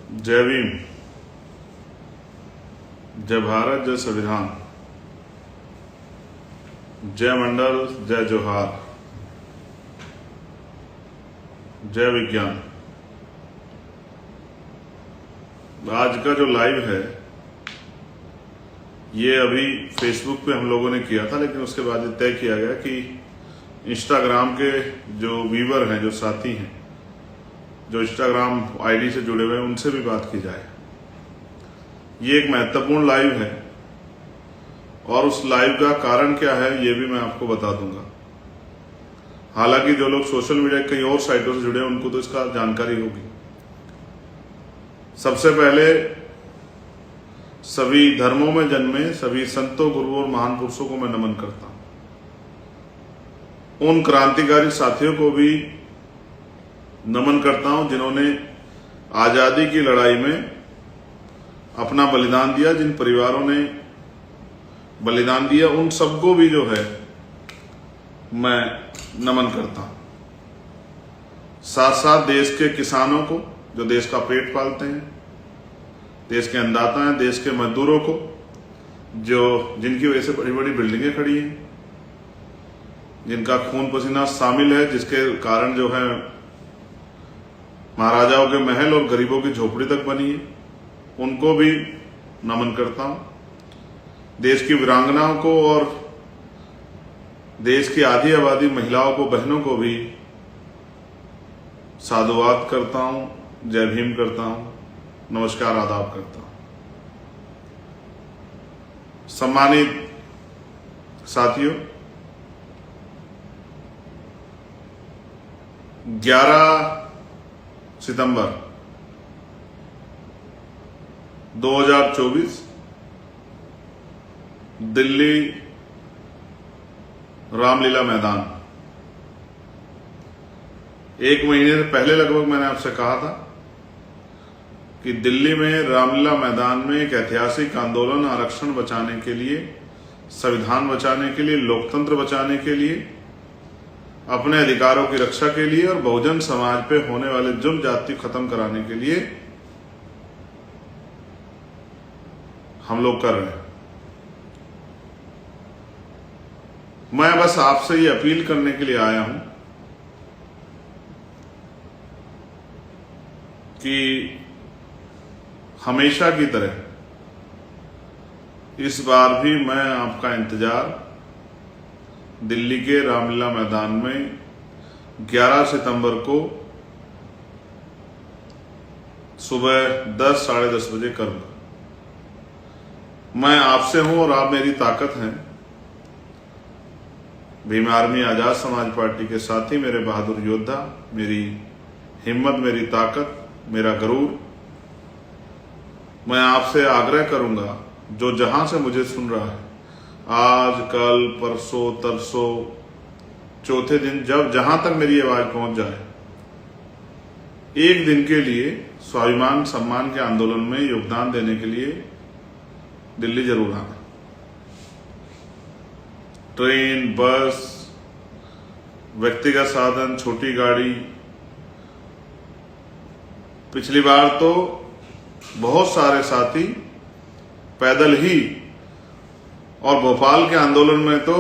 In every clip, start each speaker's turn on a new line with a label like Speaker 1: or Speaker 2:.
Speaker 1: जय भीम, जय भारत, जय संविधान, जय मंडल, जय जोहार, जय विज्ञान। आज का जो लाइव है ये अभी फेसबुक पे हम लोगों ने किया था, लेकिन उसके बाद ये तय किया गया कि इंस्टाग्राम के जो व्यूवर हैं, जो साथी हैं, जो इंस्टाग्राम आईडी से जुड़े हुए हैं, उनसे भी बात की जाए। ये एक महत्वपूर्ण लाइव है और उस लाइव का कारण क्या है ये भी मैं आपको बता दूंगा। हालांकि जो लोग सोशल मीडिया कई और साइटों से जुड़े हैं उनको तो इसका जानकारी होगी। सबसे पहले सभी धर्मों में जन्मे सभी संतों, गुरुओं और महान पुरुषों को मैं नमन करता हूं। उन क्रांतिकारी साथियों को भी नमन करता हूं जिन्होंने आजादी की लड़ाई में अपना बलिदान दिया। जिन परिवारों ने बलिदान दिया उन सबको भी जो है मैं नमन करता हूं। साथ साथ देश के किसानों को जो देश का पेट पालते हैं, देश के अन्नदाता हैं, देश के मजदूरों को जो जिनकी वजह से बड़ी बड़ी बिल्डिंगें खड़ी हैं, जिनका खून पसीना शामिल है, जिसके कारण जो है महाराजाओं के महल और गरीबों की झोपड़ी तक बनी है, उनको भी नमन करता हूं। देश की वीरांगनाओं को और देश की आधी आबादी महिलाओं को, बहनों को भी साधुवाद करता हूं, जय भीम करता हूं, नमस्कार आदाब करता हूं। सम्मानित साथियों, 11 सितंबर 2024 दिल्ली रामलीला मैदान। एक महीने पहले लगभग मैंने आपसे कहा था कि दिल्ली में रामलीला मैदान में एक ऐतिहासिक आंदोलन, आरक्षण बचाने के लिए, संविधान बचाने के लिए, लोकतंत्र बचाने के लिए, अपने अधिकारों की रक्षा के लिए और बहुजन समाज पे होने वाले जुल्म जाति खत्म कराने के लिए हम लोग कर रहे हैं। मैं बस आपसे ये अपील करने के लिए आया हूं कि हमेशा की तरह इस बार भी मैं आपका इंतजार दिल्ली के रामलीला मैदान में 11 सितंबर को सुबह 10 साढ़े 10 बजे करूंगा। मैं आपसे हूं और आप मेरी ताकत हैं। भीम आर्मी आजाद समाज पार्टी के साथी, मेरे बहादुर योद्धा, मेरी हिम्मत, मेरी ताकत, मेरा गरूर। मैं आपसे आग्रह करूंगा, जो जहां से मुझे सुन रहा है, आज, कल, परसों, तरसों, चौथे दिन, जब जहां तक मेरी आवाज पहुंच जाए, एक दिन के लिए स्वाभिमान सम्मान के आंदोलन में योगदान देने के लिए दिल्ली जरूर आना। ट्रेन, बस, व्यक्तिगत साधन, छोटी गाड़ी। पिछली बार तो बहुत सारे साथी पैदल ही, और भोपाल के आंदोलन में तो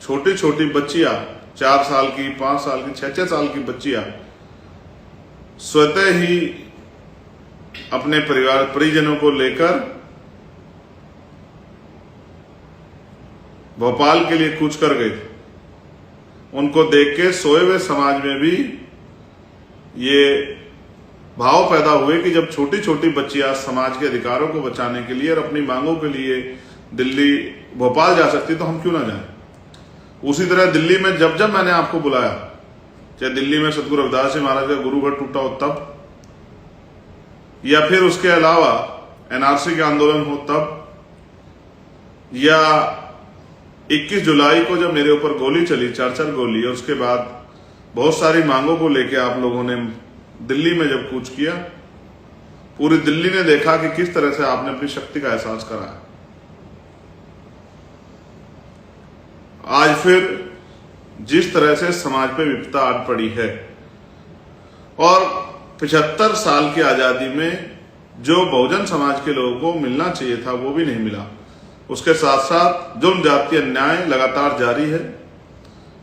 Speaker 1: छोटी छोटी बच्चियां, 4 साल की, 5 साल की, 6 साल की बच्चियां स्वतः ही अपने परिवार परिजनों को लेकर भोपाल के लिए कूच कर गए थे। उनको देख के सोए हुए समाज में भी ये भाव पैदा हुए कि जब छोटी छोटी बच्चियां समाज के अधिकारों को बचाने के लिए और अपनी मांगों के लिए दिल्ली, भोपाल जा सकती तो हम क्यों ना जाएं। उसी तरह दिल्ली में जब जब मैंने आपको बुलाया, चाहे दिल्ली में सतगुरु रविदास जी महाराज का गुरुघर टूटा हो तब, या फिर उसके अलावा एनआरसी के आंदोलन हो तब, या 21 जुलाई को जब मेरे ऊपर गोली चली, 4 गोली, और उसके बाद बहुत सारी मांगों को लेकर आप लोगों ने दिल्ली में जब कूच किया, पूरी दिल्ली ने देखा कि किस तरह से आपने अपनी शक्ति का एहसास करा है। आज फिर जिस तरह से समाज पे विपदा आ पड़ी है और 75 साल की आजादी में जो बहुजन समाज के लोगों को मिलना चाहिए था वो भी नहीं मिला। उसके साथ साथ जुल्म जातीय अन्याय लगातार जारी है।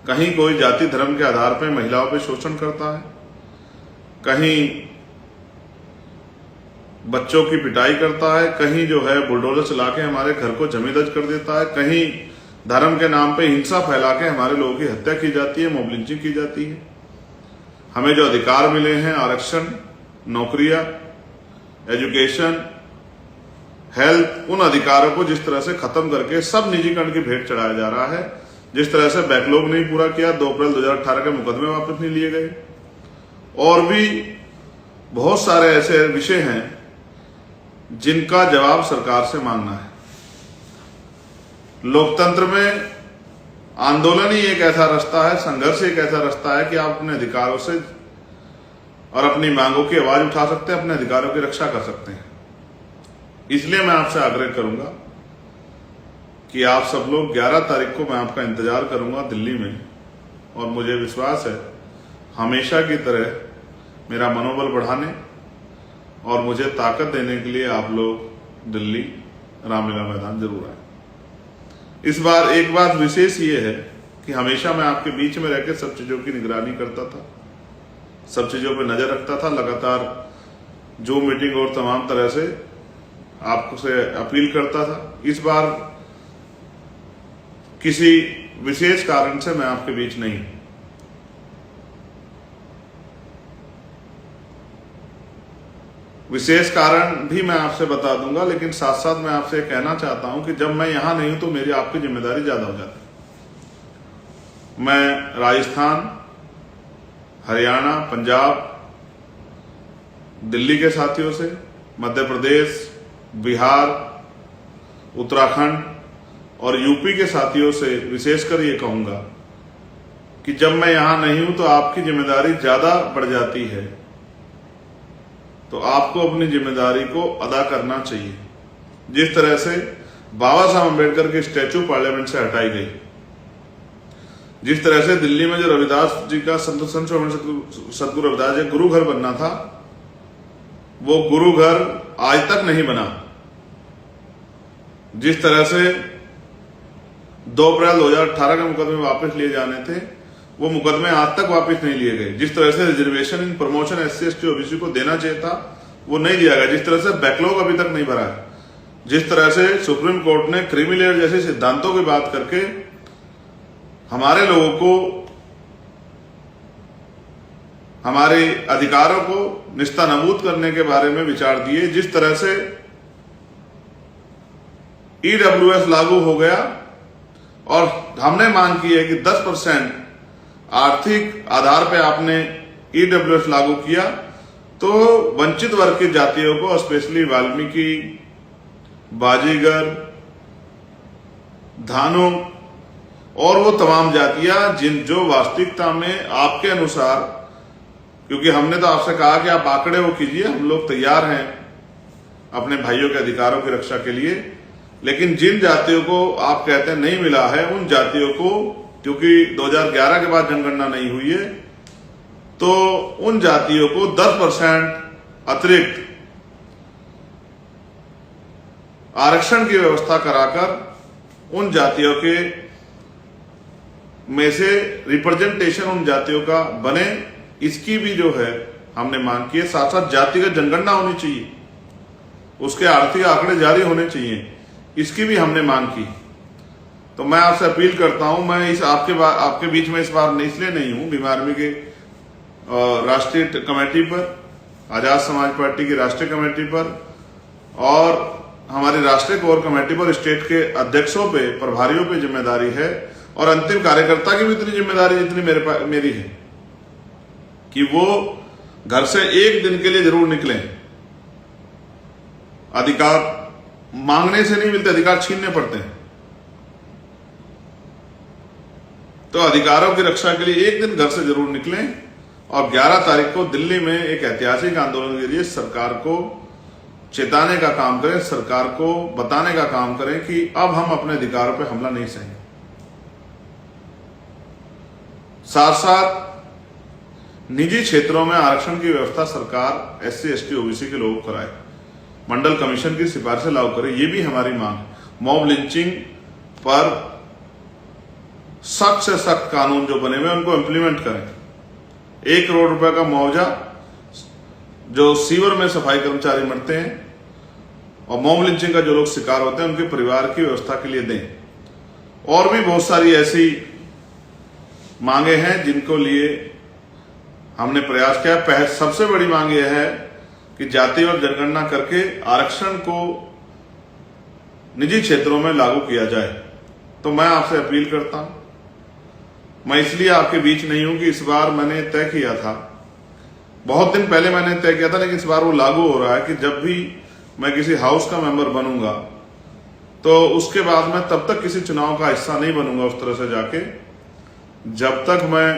Speaker 1: कहीं कोई जाति धर्म के आधार पर महिलाओं पर शोषण करता है, कहीं बच्चों की पिटाई करता है, कहीं जो है बुलडोजर चला के हमारे घर को जमींदज कर देता है, कहीं धर्म के नाम पे हिंसा फैला के हमारे लोगों की हत्या की जाती है, मॉब लिंचिंग की जाती है। हमें जो अधिकार मिले हैं, आरक्षण, नौकरियां, एजुकेशन, हेल्थ, उन अधिकारों को जिस तरह से खत्म करके सब निजीकरण की भेंट चढ़ाया जा रहा है। जिस तरह से बैकलॉग नहीं पूरा किया, 2 अप्रैल 2018 के मुकदमे वापस नहीं लिए गए, और भी बहुत सारे ऐसे विषय हैं जिनका जवाब सरकार से मांगना है। लोकतंत्र में आंदोलन ही एक ऐसा रास्ता है, संघर्ष एक ऐसा रास्ता है कि आप अपने अधिकारों से और अपनी मांगों की आवाज उठा सकते हैं, अपने अधिकारों की रक्षा कर सकते हैं। इसलिए मैं आपसे आग्रह करूंगा कि आप सब लोग 11 तारीख को मैं आपका इंतजार करूंगा दिल्ली में, और मुझे विश्वास है हमेशा की तरह मेरा मनोबल बढ़ाने और मुझे ताकत देने के लिए आप लोग दिल्ली रामलीला मैदान जरूर आए। इस बार एक बात विशेष ये है कि हमेशा मैं आपके बीच में रहकर सब चीजों की निगरानी करता था, सब चीजों पर नजर रखता था, लगातार जूम मीटिंग और तमाम तरह से आपसे अपील करता था। इस बार किसी विशेष कारण से मैं आपके बीच नहीं। विशेष कारण भी मैं आपसे बता दूंगा, लेकिन साथ साथ मैं आपसे कहना चाहता हूं कि जब मैं यहां नहीं हूं तो मेरी आपकी जिम्मेदारी ज्यादा हो जाती है। मैं राजस्थान, हरियाणा, पंजाब, दिल्ली के साथियों से, मध्य प्रदेश, बिहार, उत्तराखंड और यूपी के साथियों से विशेषकर ये कहूंगा कि जब मैं यहां नहीं हूं तो आपकी जिम्मेदारी ज्यादा बढ़ जाती है, तो आपको अपनी जिम्मेदारी को अदा करना चाहिए। जिस तरह से बाबा साहब अम्बेडकर की स्टैचू पार्लियामेंट से हटाई गई, जिस तरह से दिल्ली में जो रविदास जी का सतगुरु रविदास जी गुरु घर बनना था, वो गुरु घर आज तक नहीं बना। जिस तरह से 2 अप्रैल 2018 के मुकदमे वापस लिए जाने थे, वो मुकदमे आज तक वापस नहीं लिए गए। जिस तरह से reservation in promotion SC ST OBC को देना चाहिए था, वो नहीं दिया गया। जिस तरह से बैकलॉग अभी तक नहीं भरा है, जिस तरह से सुप्रीम कोर्ट ने क्रीमी लेयर जैसे सिद्धांतों की बात करके हमारे लोगों को, हमारे अधिकारों को निस्तानाबूद करने के बारे में विचार दिए, जिस तरह से EWS लागू हो गया और हमने मांग की है कि 10% आर्थिक आधार पे आपने EWS लागू किया, तो वंचित वर्ग की जातियों को, स्पेशली वाल्मीकि, बाजीगर, धानु और वो तमाम जातियां जो वास्तविकता में आपके अनुसार, क्योंकि हमने तो आपसे कहा कि आप आंकड़े वो कीजिए, हम लोग तैयार हैं अपने भाइयों के अधिकारों की रक्षा के लिए, लेकिन जिन जातियों को आप कहते हैं नहीं मिला है, उन जातियों को, क्योंकि 2011 के बाद जनगणना नहीं हुई है, तो उन जातियों को 10% अतिरिक्त आरक्षण की व्यवस्था कराकर उन जातियों के में से रिप्रेजेंटेशन उन जातियों का बने, इसकी भी जो है हमने मांग की है। साथ साथ जातिगत जनगणना होनी चाहिए, उसके आर्थिक आंकड़े जारी होने चाहिए, इसकी भी हमने मांग की। तो मैं आपसे अपील करता हूं, मैं इस आपके बीच में इस बार इसलिए नहीं हूं, भीम आर्मी के राष्ट्रीय कमेटी पर, आजाद समाज पार्टी की राष्ट्रीय कमेटी पर और हमारी राष्ट्रीय कोर कमेटी पर स्टेट के अध्यक्षों पे, प्रभारियों पे जिम्मेदारी है, और अंतिम कार्यकर्ता की भी इतनी जिम्मेदारी जितनी मेरी है कि वो घर से एक दिन के लिए जरूर निकलें। अधिकार मांगने से नहीं मिलते, अधिकार छीनने पड़ते हैं। तो अधिकारों की रक्षा के लिए एक दिन घर से जरूर निकलें और 11 तारीख को दिल्ली में एक ऐतिहासिक आंदोलन के लिए सरकार को चेताने का काम करें, सरकार को बताने का काम करें कि अब हम अपने अधिकारों पर हमला नहीं सहेंगे। साथ साथ निजी क्षेत्रों में आरक्षण की व्यवस्था सरकार SC ST OBC के लोगों को कराए। मंडल कमीशन की सिफारिशें लागू करें, ये भी हमारी मांग है। मॉब लिंचिंग पर सख्त से सख्त कानून जो बने हुए उनको इम्प्लीमेंट करें। 1 करोड़ रुपए का मुआवजा जो सीवर में सफाई कर्मचारी मरते हैं और मॉब लिंचिंग का जो लोग शिकार होते हैं उनके परिवार की व्यवस्था के लिए दें। और भी बहुत सारी ऐसी मांगे हैं जिनको लिए हमने प्रयास किया। सबसे बड़ी मांग यह है कि जाति और जनगणना करके आरक्षण को निजी क्षेत्रों में लागू किया जाए। तो मैं आपसे अपील करता हूं, मैं इसलिए आपके बीच नहीं हूं कि इस बार मैंने तय किया था, बहुत दिन पहले मैंने तय किया था, लेकिन इस बार वो लागू हो रहा है कि जब भी मैं किसी हाउस का मेंबर बनूंगा तो उसके बाद मैं तब तक किसी चुनाव का हिस्सा नहीं बनूंगा उस तरह से जाके, जब तक मैं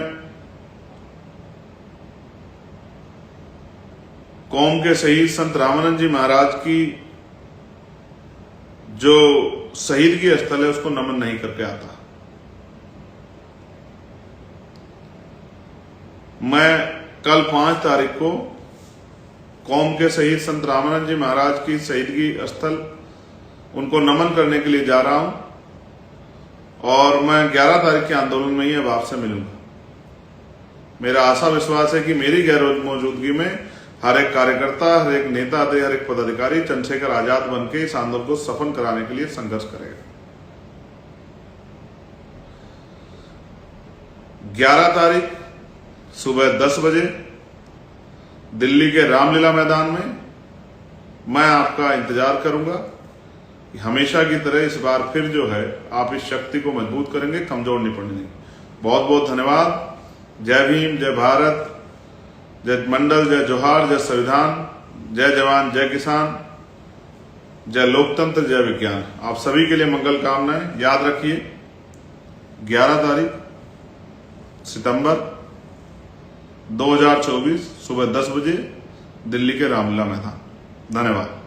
Speaker 1: कौम के शहीद संत रामानंद जी महाराज की जो शहीदगी स्थल है उसको नमन नहीं करके आता। मैं कल 5 तारीख को कौम के शहीद संत रामानंद जी महाराज की शहीदगी स्थल उनको नमन करने के लिए जा रहा हूं और मैं 11 तारीख के आंदोलन में ही अब आपसे मिलूंगा। मेरा आशा विश्वास है कि मेरी गैर मौजूदगी में हर एक कार्यकर्ता, हर एक नेता, हर एक पदाधिकारी चंद्रशेखर आजाद बनकर इस आंदोलन को सफल कराने के लिए संघर्ष करेगा। 11 तारीख सुबह 10 बजे दिल्ली के रामलीला मैदान में मैं आपका इंतजार करूंगा। हमेशा की तरह इस बार फिर जो है आप इस शक्ति को मजबूत करेंगे, कमजोर नहीं पड़ने देंगे। बहुत बहुत धन्यवाद। जय भीम, जय भारत, जय मंडल, जय जोहार, जय संविधान, जय जवान, जय किसान, जय लोकतंत्र, जय विज्ञान। आप सभी के लिए मंगल कामनाएं। याद रखिए 11 तारीख सितंबर 2024 सुबह 10 बजे दिल्ली के रामलीला मैदान। धन्यवाद।